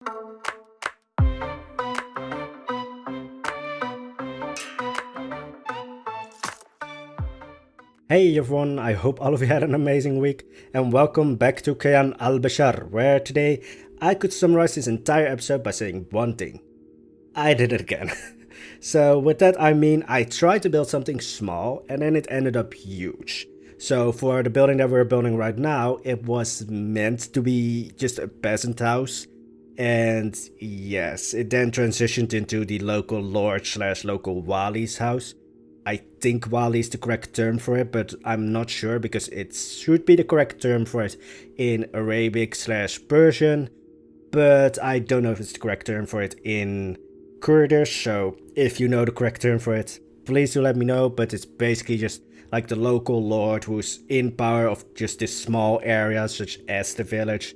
Hey everyone, I hope all of you had an amazing week, and welcome back to Kayan Al-Bashar, where today I could summarize this entire episode by saying one thing. I did it again. So with that I mean I tried to build something small and then it ended up huge. So for the building that we're building right now, it was meant to be just a peasant house. And yes, it then transitioned into the local lord slash local wali's house. I think wali is the correct term for it, but I'm not sure because it should be the correct term for it in Arabic slash Persian, but I don't know if it's the correct term for it in Kurdish, so if you know the correct term for it, please do let me know. But it's basically just like the local lord who's in power of just this small area such as the village.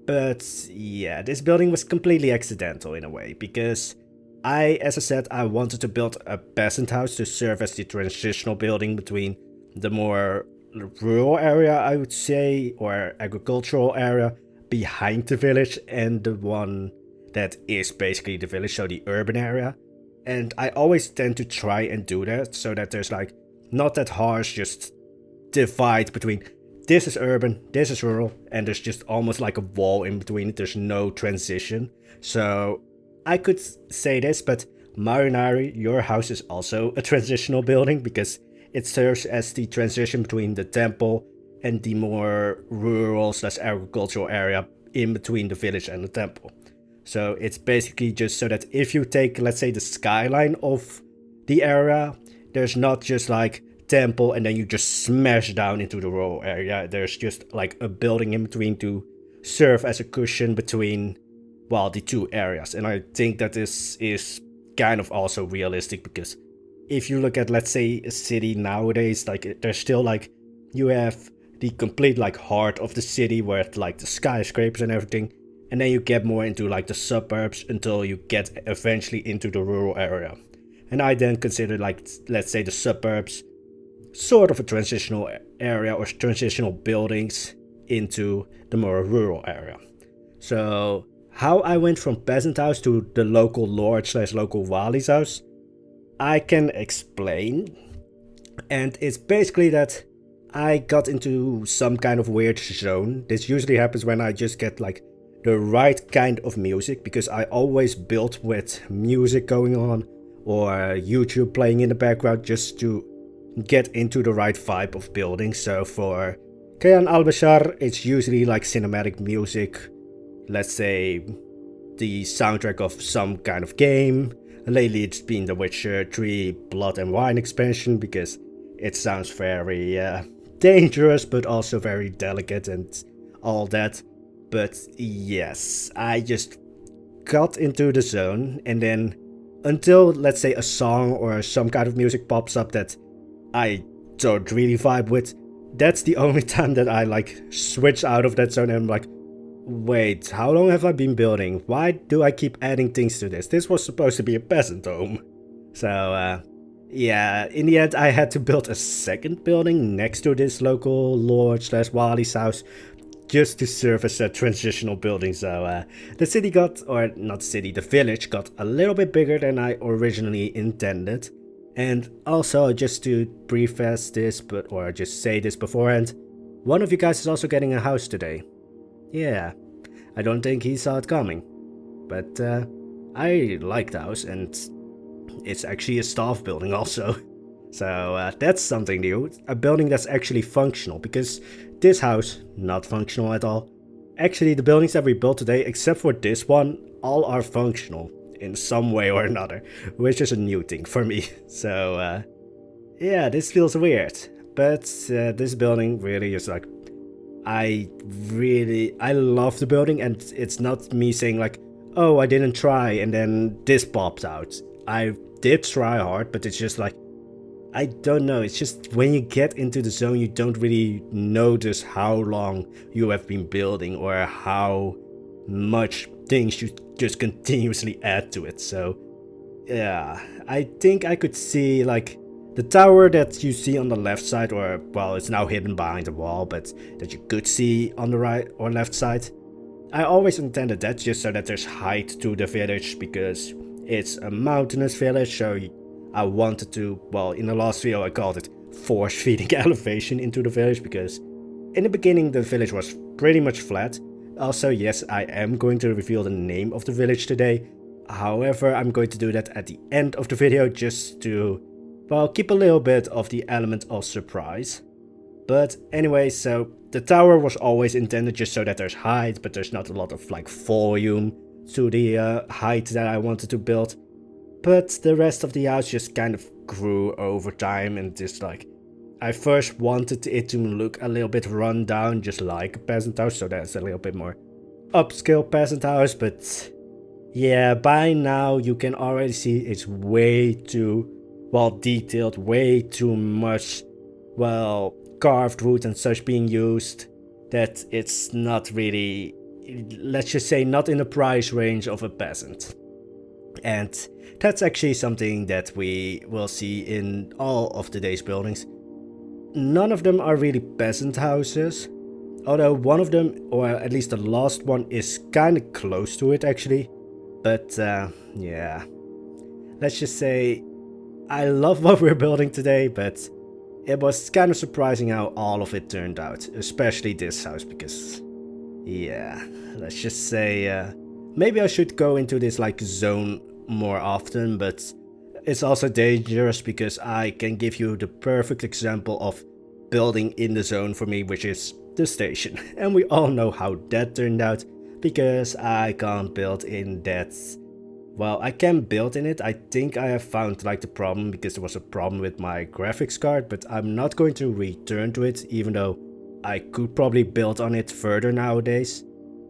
But yeah, this building was completely accidental in a way, because as I said, I wanted to build a peasant house to serve as the transitional building between the more rural area, I would say, or agricultural area behind the village, and the one that is basically the village, so the urban area. And I always tend to try and do that so that there's like not that harsh just divide between this is urban, this is rural, and there's just almost like a wall in between it. There's no transition. So I could say this, but Marinari, your house is also a transitional building because it serves as the transition between the temple and the more rural slash agricultural area in between the village and the temple. So it's basically just so that if you take, let's say, the skyline of the area, there's not just like temple and then you just smash down into the rural area. There's just like a building in between to serve as a cushion between, well, the two areas. And I think that this is kind of also realistic, because if you look at, let's say, a city nowadays, like there's still like, you have the complete like heart of the city where it's like the skyscrapers and everything, and then you get more into like the suburbs until you get eventually into the rural area. And I then consider, like, let's say, the suburbs sort of a transitional area or transitional buildings into the more rural area. So how I went from peasant house to the local lord slash local wali's house, I can explain. And it's basically that I got into some kind of weird zone. This usually happens when I just get like the right kind of music, because I always build with music going on or YouTube playing in the background just to get into the right vibe of building. So for Kayan Al-Bashar, it's usually like cinematic music, let's say the soundtrack of some kind of game. Lately it's been The Witcher 3 Blood and Wine expansion, because it sounds very dangerous but also very delicate and all that. But yes, I just got into the zone, and then until, let's say, a song or some kind of music pops up that I don't really vibe with, that's the only time that I like switch out of that zone and I'm like, wait, how long have I been building? Why do I keep adding things to this? This was supposed to be a peasant home. So yeah, in the end I had to build a second building next to this local lord slash wali's house, just to serve as a transitional building. So the city got, or not city, the village got a little bit bigger than I originally intended. And also, just to preface this, or just say this beforehand, one of you guys is also getting a house today. Yeah, I don't think he saw it coming. But I like the house, and it's actually a staff building also. So that's something new, a building that's actually functional, because this house, not functional at all. Actually, the buildings that we built today, except for this one, all are functional in some way or another, which is a new thing for me. So yeah, this feels weird, but this building really is like, I love the building, and it's not me saying like, oh, I didn't try and then this popped out. I did try hard, but it's just like, I don't know, it's just when you get into the zone, you don't really notice how long you have been building or how much things you just continuously add to it. So yeah, I think I could see like the tower that you see on the left side, or well, it's now hidden behind the wall, but that you could see on the right or left side. I always intended that just so that there's height to the village because it's a mountainous village, so I wanted to, well, in the last video I called it force feeding elevation into the village because in the beginning the village was pretty much flat. Also, yes, I am going to reveal the name of the village today. However, I'm going to do that at the end of the video just to, well, keep a little bit of the element of surprise. But anyway, so the tower was always intended just so that there's height, but there's not a lot of like volume to the height that I wanted to build. But the rest of the house just kind of grew over time and just like, I first wanted it to look a little bit run down, just like a peasant house, so that's a little bit more upscale peasant house, but yeah, by now you can already see it's way too, well, detailed, way too much, well, carved wood and such being used, that it's not really, let's just say, not in the price range of a peasant. And that's actually something that we will see in all of today's buildings. None of them are really peasant houses, although one of them, or at least the last one, is kind of close to it actually. But yeah, let's just say I love what we're building today, but it was kind of surprising how all of it turned out, especially this house, because yeah, let's just say maybe I should go into this like zone more often, but it's also dangerous because I can give you the perfect example of building in the zone for me, which is the station. And we all know how that turned out because I can't build in that. Well, I can build in it. I think I have found like the problem because there was a problem with my graphics card, but I'm not going to return to it, even though I could probably build on it further nowadays.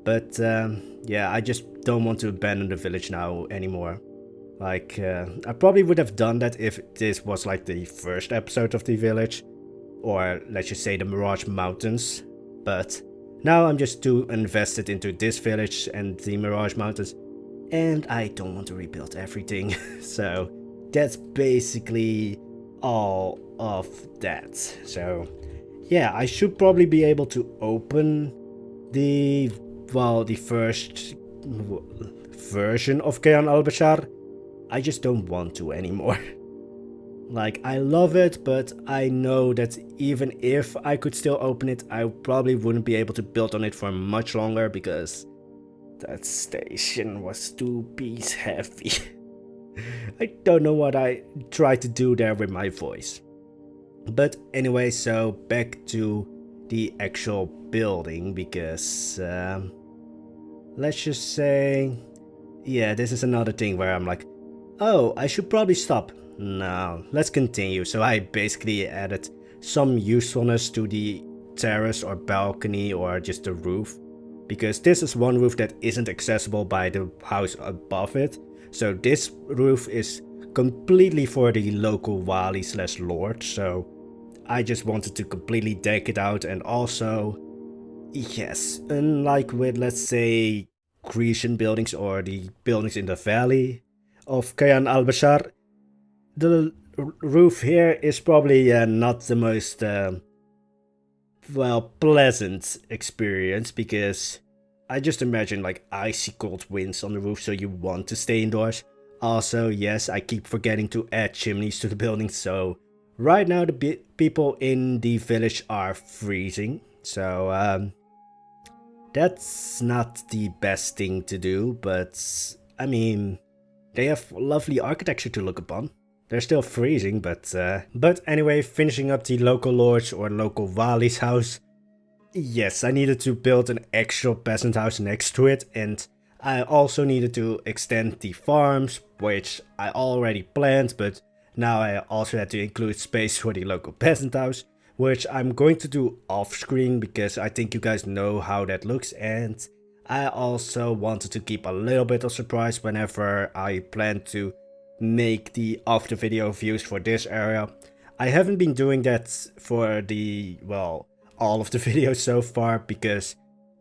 But yeah, I just don't want to abandon the village now anymore. Like, I probably would have done that if this was like the first episode of the village, or let's just say the Mirage Mountains, but now I'm just too invested into this village and the Mirage Mountains, and I don't want to rebuild everything, so that's basically all of that. So yeah, I should probably be able to open the, well, the first version of Kayan Al-Bashar. I just don't want to anymore. Like, I love it, but I know that even if I could still open it, I probably wouldn't be able to build on it for much longer because that station was too piece heavy. I don't know what I tried to do there with my voice. But anyway, so back to the actual building because let's just say, yeah, this is another thing where I'm like, oh, I should probably stop. No, let's continue. So I basically added some usefulness to the terrace or balcony or just the roof, because this is one roof that isn't accessible by the house above it. So this roof is completely for the local wali / lord, so I just wanted to completely deck it out. And also, yes, unlike with, let's say, Grecian buildings or the buildings in the valley of Kayan Al-Bashar, the roof here is probably not the most well, pleasant experience, because I just imagine like icy cold winds on the roof, so you want to stay indoors. Also, yes, I keep forgetting to add chimneys to the building, so right now the people in the village are freezing, so that's not the best thing to do, but I mean, they have lovely architecture to look upon. They're still freezing, but anyway, finishing up the local lord's or local wali's house. Yes, I needed to build an actual peasant house next to it, and I also needed to extend the farms, which I already planned, but now I also had to include space for the local peasant house, which I'm going to do off screen because I think you guys know how that looks, and I also wanted to keep a little bit of surprise whenever I plan to make the after video views for this area. I haven't been doing that for the, well, all of the videos so far, because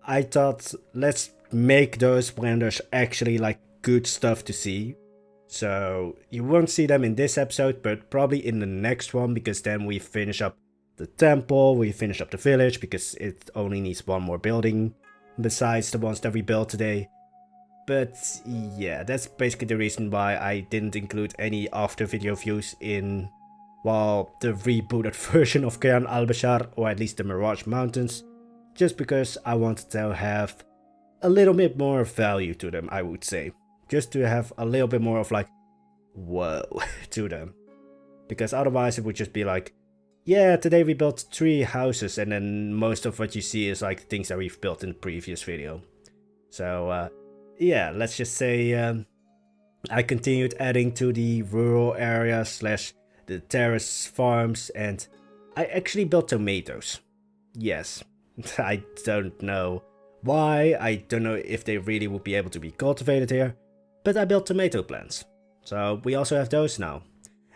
I thought let's make those when there's actually like good stuff to see. So you won't see them in this episode, but probably in the next one, because then we finish up the temple, we finish up the village, because it only needs one more building besides the ones that we built today. But yeah, that's basically the reason why I didn't include any after video views in, well, the rebooted version of Kayan Al-Bashar, or at least the Mirage Mountains, just because I wanted to have a little bit more value to them, I would say. Just to have a little bit more of like, whoa, to them. Because otherwise it would just be like, yeah, today we built 3 houses, and then most of what you see is like things that we've built in the previous video. So yeah, let's just say I continued adding to the rural area slash the terrace farms, and I actually built tomatoes. Yes, I don't know why, I don't know if they really would be able to be cultivated here, but I built tomato plants. So we also have those now.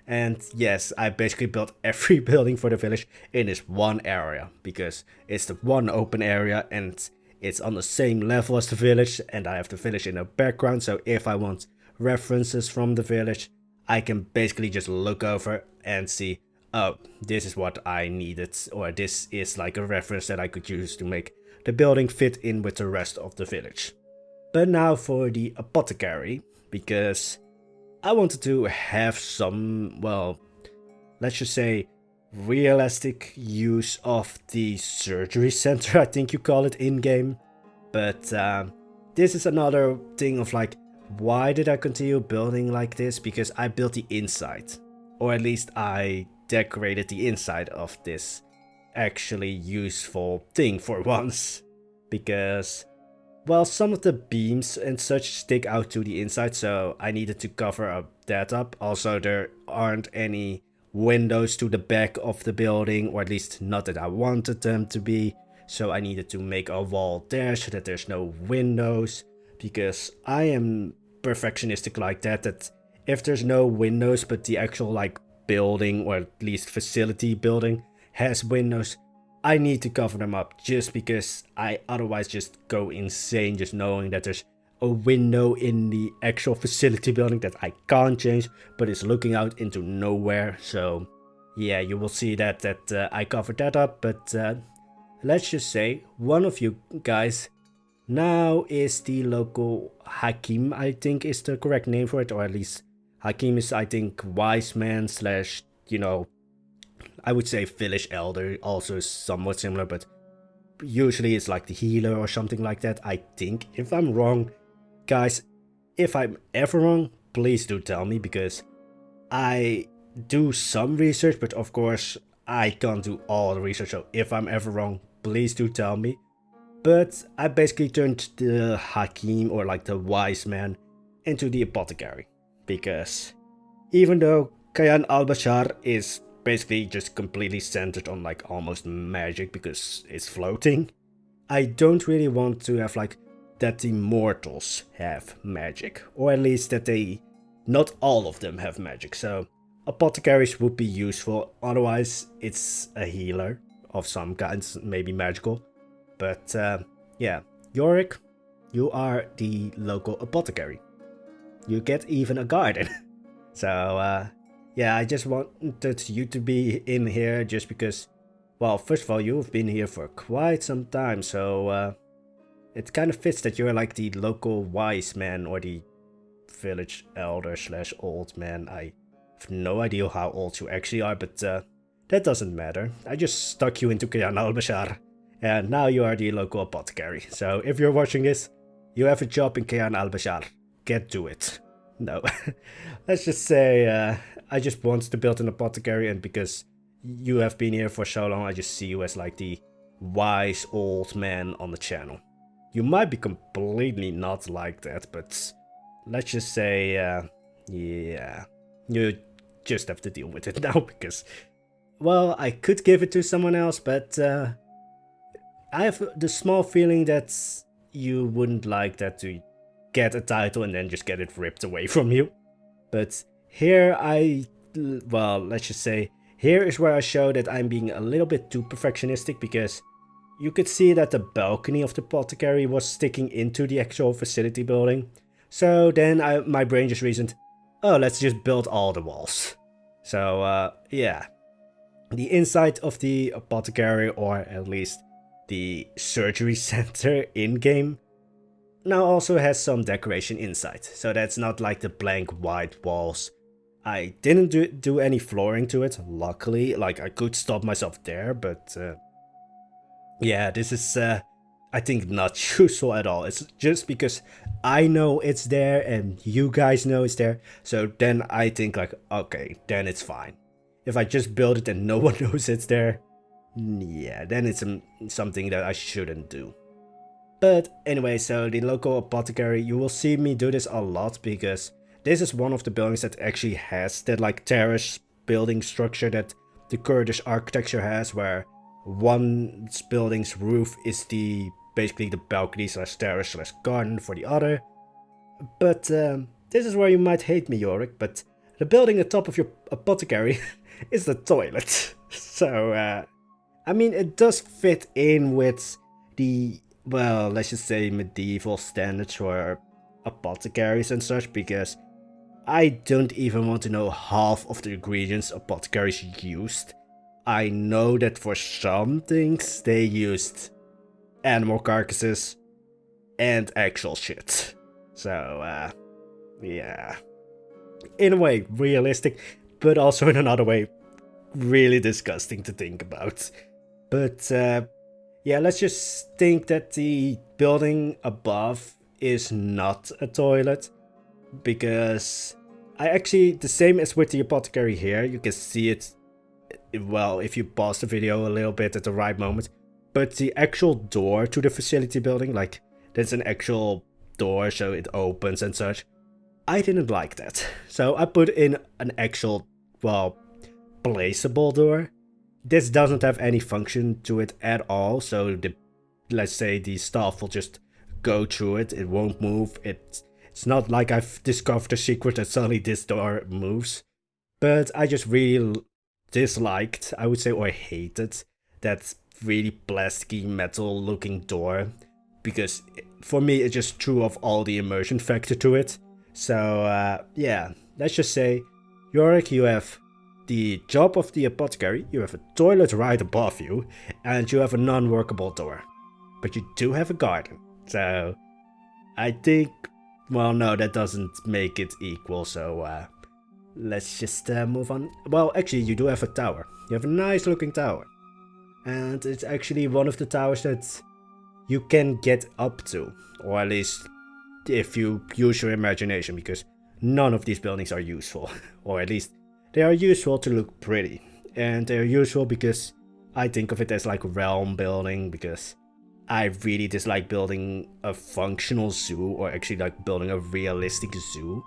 And yes, I basically built every building for the village in this one area, because it's the one open area and it's on the same level as the village, and I have the village in the background, so if I want references from the village, I can basically just look over and see, oh, this is what I needed, or this is like a reference that I could use to make the building fit in with the rest of the village. But now for the apothecary, because I wanted to have some, well, let's just say realistic use of the surgery center, I think you call it in-game. But this is another thing of like, why did I continue building like this? Because I built the inside, or at least I decorated the inside of this actually useful thing for once. Because, well, some of the beams and such stick out to the inside, so I needed to cover that up. Also, there aren't any windows to the back of the building, or at least not that I wanted them to be. So I needed to make a wall there so that there's no windows, because I am perfectionistic like that, that if there's no windows but the actual like building, or at least facility building, has windows, I need to cover them up, just because I otherwise just go insane just knowing that there's a window in the actual facility building that I can't change, but it's looking out into nowhere. So yeah, you will see that I covered that up. But let's just say one of you guys now is the local Hakim, I think is the correct name for it, or at least Hakim is, I think, wise man slash, you know, I would say village elder, also somewhat similar, but usually it's like the healer or something like that, I think. If I'm wrong, guys, if I'm ever wrong, please do tell me, because I do some research, but of course I can't do all the research, so if I'm ever wrong, please do tell me. But I basically turned the Hakim, or like the wise man, into the apothecary, because even though Kayan Al-Bashar is basically just completely centered on like almost magic because it's floating, I don't really want to have like that the mortals have magic, or at least that they, not all of them have magic. So apothecaries would be useful, otherwise it's a healer of some kinds, maybe magical. But yeah, Yorick, you are the local apothecary. You get even a garden. So yeah, I just wanted you to be in here just because, well, first of all, you've been here for quite some time, so it kind of fits that you're like the local wise man, or the village elder slash old man. I have no idea how old you actually are, but that doesn't matter. I just stuck you into Kayan Al-Bashar, and now you are the local apothecary. So if you're watching this, you have a job in Kayan Al-Bashar. Get to it. No, let's just say I just wanted to build an apothecary, and because you have been here for so long, I just see you as like the wise old man on the channel. You might be completely not like that, but let's just say, yeah, you just have to deal with it now, because, well, I could give it to someone else, but I have the small feeling that you wouldn't like that, to get a title and then just get it ripped away from you. But here well, let's just say, here is where I show that I'm being a little bit too perfectionistic, because you could see that the balcony of the apothecary was sticking into the actual facility building. So then my brain just reasoned, oh, let's just build all the walls. So yeah, the inside of the apothecary, or at least the surgery center in-game now also has some decoration inside, so that's not like the blank white walls. I didn't do any flooring to it, luckily. Like, I could stop myself there, but yeah, this is, I think, not useful at all. It's just because I know it's there and you guys know it's there, so then I think, like, okay, then it's fine. If I just build it and no one knows it's there, yeah, then it's something that I shouldn't do. But anyway, so the local apothecary, you will see me do this a lot because this is one of the buildings that actually has that like terrace building structure that the Kurdish architecture has, where one building's roof is the basically the balcony slash terrace slash garden for the other. But this is where you might hate me, Yorick, but the building atop of your apothecary is the toilet. So, I mean, it does fit in with the, well, let's just say medieval standards for apothecaries and such, because I don't even want to know half of the ingredients apothecaries used. I know that for some things they used animal carcasses and actual shit. So, yeah. In a way, realistic, but also in another way, really disgusting to think about. But, yeah, let's just think that the building above is not a toilet, because I actually, the same as with the apothecary here, you can see it, well, if you pause the video a little bit at the right moment, but the actual door to the facility building, like, there's an actual door so it opens and such, I didn't like that. So I put in an actual, well, placeable door. This doesn't have any function to it at all, so the, let's say the staff will just go through it, it won't move, it's not like I've discovered a secret that suddenly this door moves. But I just really disliked, I would say, or hated, that really plasticky metal looking door, because for me it just threw off all the immersion factor to it. So yeah, let's just say, Yorick, you have the job of the apothecary, you have a toilet right above you, and you have a non-workable door. But you do have a garden, so I think, well, no, that doesn't make it equal, so let's just move on. Well, actually, you do have a tower. You have a nice looking tower. And it's actually one of the towers that you can get up to, or at least if you use your imagination, because none of these buildings are useful, or at least they are useful to look pretty. And they're useful because I think of it as like realm building, because I really dislike building a functional zoo, or actually like building a realistic zoo.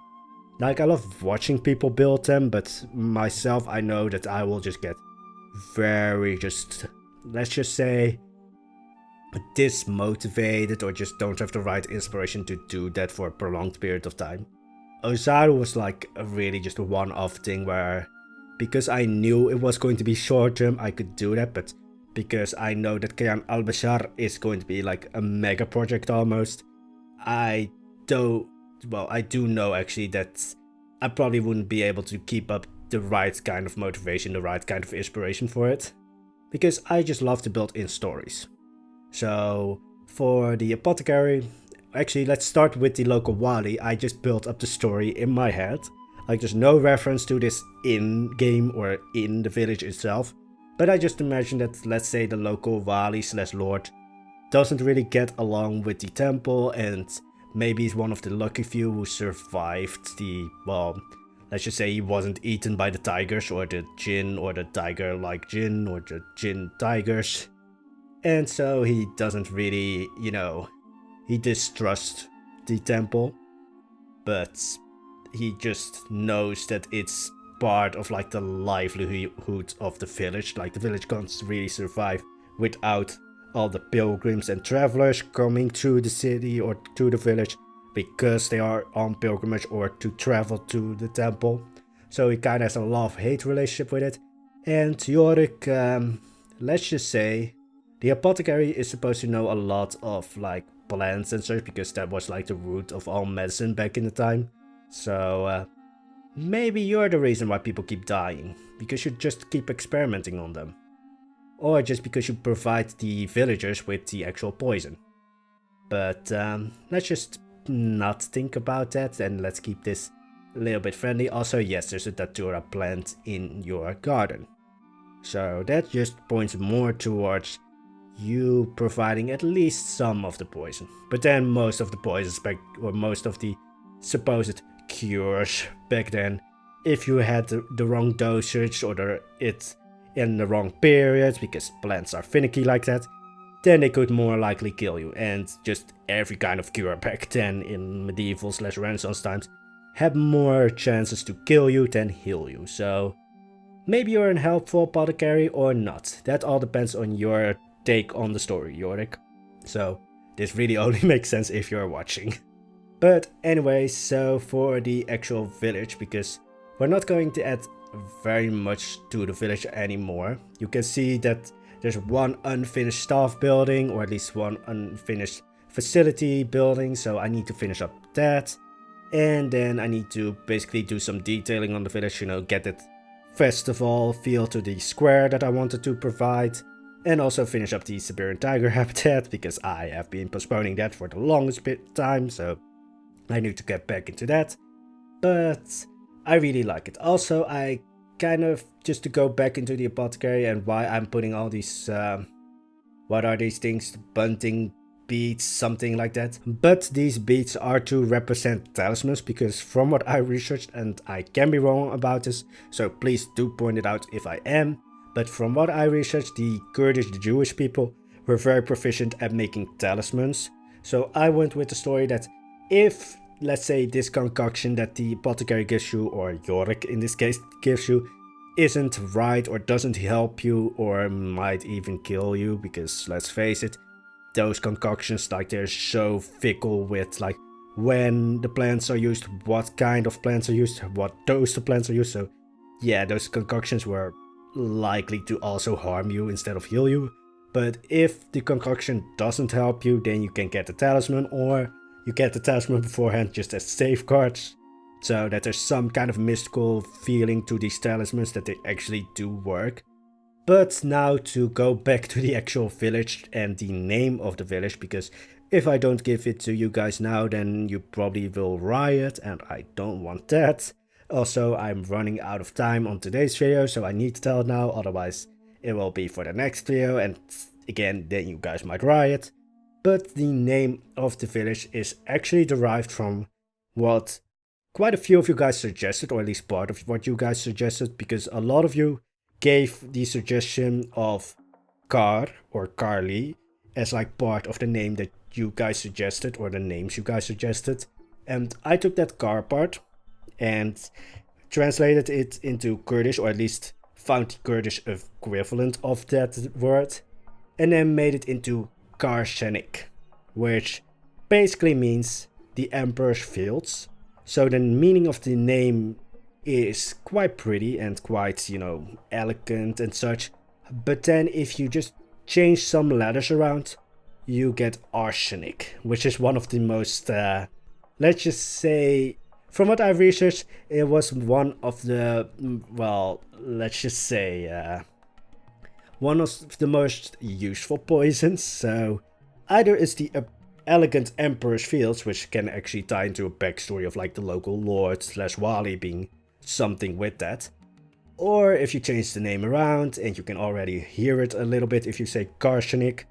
Like, I love watching people build them, but myself, I know that I will just get very let's just say, dismotivated, or just don't have the right inspiration to do that for a prolonged period of time. Ozaru was like a really just a one-off thing where, because I knew it was going to be short-term, I could do that, but because I know that Kayan Al-Bashar is going to be like a mega project almost, I do know actually that I probably wouldn't be able to keep up the right kind of motivation, the right kind of inspiration for it, because I just love to build in stories. So for the apothecary, actually let's start with the local wali. I just built up the story in my head. Like, there's no reference to this in-game or in the village itself, but I just imagine that, let's say, the local wali slash lord doesn't really get along with the temple, and maybe he's one of the lucky few who survived the, well, let's just say he wasn't eaten by the tigers, or the jinn, or the tiger-like jinn, or the jinn tigers. And so he doesn't really, you know, he distrusts the temple, but he just knows that it's part of like the livelihood of the village. Like, the village can't really survive without all the pilgrims and travelers coming through the city or to the village, because they are on pilgrimage or to travel to the temple. So he kind of has a love-hate relationship with it. And Yorick, let's just say, the apothecary is supposed to know a lot of like plants and such, because that was like the root of all medicine back in the time. So maybe you're the reason why people keep dying, because you just keep experimenting on them. or just because you provide the villagers with the actual poison. But let's just not think about that, and let's keep this a little bit friendly. Also, yes, there's a datura plant in your garden. So that just points more towards you providing at least some of the poison. But then most of the poisons back, or most of the supposed cures back then, if you had the wrong dosage or it's in the wrong period, because plants are finicky like that, then they could more likely kill you. And just every kind of cure back then in medieval / Renaissance times had more chances to kill you than heal you. So maybe you're a helpful apothecary or not. That all depends on your take on the story, Yorick. So this really only makes sense if you're watching. But anyway, so for the actual village, because we're not going to add very much to the village anymore. You can see that there's one unfinished staff building, or at least one unfinished facility building, so I need to finish up that. And then I need to basically do some detailing on the village, you know, get that festival feel to the square that I wanted to provide. And also finish up the Siberian tiger habitat, because I have been postponing that for the longest bit of time, so I need to get back into that. But I really like it. Also, I kind of, just to go back into the apothecary and why I'm putting all these, what are these things? Bunting beads, something like that. But these beads are to represent talismans, because from what I researched, and I can be wrong about this, so please do point it out if I am, but from what I researched, the Kurdish, the Jewish people, were very proficient at making talismans. So I went with the story that if, let's say, this concoction that the apothecary gives you, or Yorick in this case gives you, isn't right or doesn't help you or might even kill you, because let's face it, those concoctions, like, they're so fickle with like when the plants are used, what kind of plants are used, what dose the plants are used. So yeah, those concoctions were likely to also harm you instead of heal you. But if the concoction doesn't help you, then you can get the talisman, or you get the talisman beforehand just as safeguards, so that there's some kind of mystical feeling to these talismans that they actually do work. But now to go back to the actual village and the name of the village, because if I don't give it to you guys now, then you probably will riot, and I don't want that. Also, I'm running out of time on today's video, so I need to tell it now, otherwise it will be for the next video, and again, then you guys might riot. But the name of the village is actually derived from what quite a few of you guys suggested, or at least part of what you guys suggested, because a lot of you gave the suggestion of Kar or Carly as like part of the name that you guys suggested, or the names you guys suggested. And I took that Kar part and translated it into Kurdish, or at least found the Kurdish equivalent of that word, and then made it into Karshenik, which basically means the Emperor's Fields. So the meaning of the name is quite pretty and quite, you know, elegant and such. But then if you just change some letters around, you get arsenic, which is one of the most, let's just say, from what I've researched, it was one of the, well, let's just say, one of the most useful poisons. So either it's the elegant Emperor's Fields, which can actually tie into a backstory of like the local lord / wali being something with that, or if you change the name around, and you can already hear it a little bit if you say Karshenik,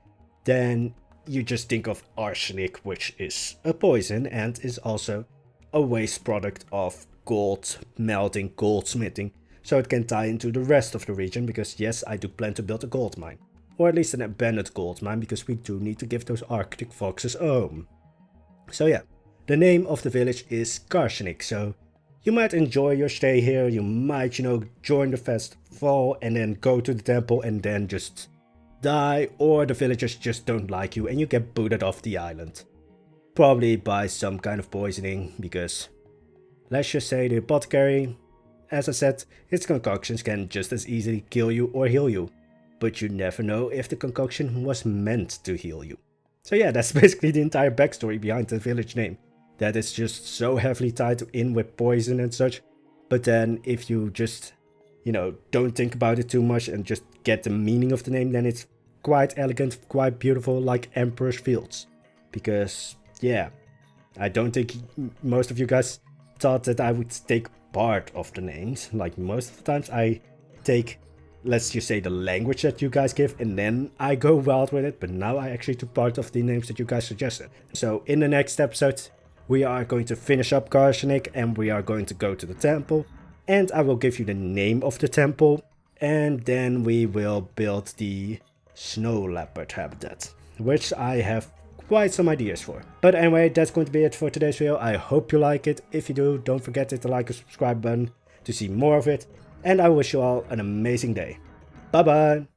then you just think of arsenic, which is a poison and is also a waste product of gold melting, goldsmithing, so it can tie into the rest of the region, because yes, I do plan to build a gold mine, or at least an abandoned gold mine, because we do need to give those Arctic foxes a home. So yeah, the name of the village is Karshenik, so you might enjoy your stay here, you might, you know, join the festival and then go to the temple and then just die, or the villagers just don't like you and you get booted off the island. Probably by some kind of poisoning, because let's just say the apothecary, as I said, its concoctions can just as easily kill you or heal you, but you never know if the concoction was meant to heal you. So yeah, that's basically the entire backstory behind the village name, that is just so heavily tied in with poison and such. But then if you just, don't think about it too much and just get the meaning of the name, then it's quite elegant, quite beautiful, like Emperor's Fields. Because, yeah, I don't think most of you guys thought that I would take part of the names. Like, most of the times I take, let's just say, the language that you guys give, and then I go wild with it. But now I actually took part of the names that you guys suggested. So in the next episode, we are going to finish up Karshanik, and we are going to go to the temple. And I will give you the name of the temple, and then we will build the snow leopard habitat, which I have quite some ideas for. But anyway, that's going to be it for today's video. I hope you like it. If you do, don't forget to hit the like and subscribe button to see more of it. And I wish you all an amazing day. Bye bye!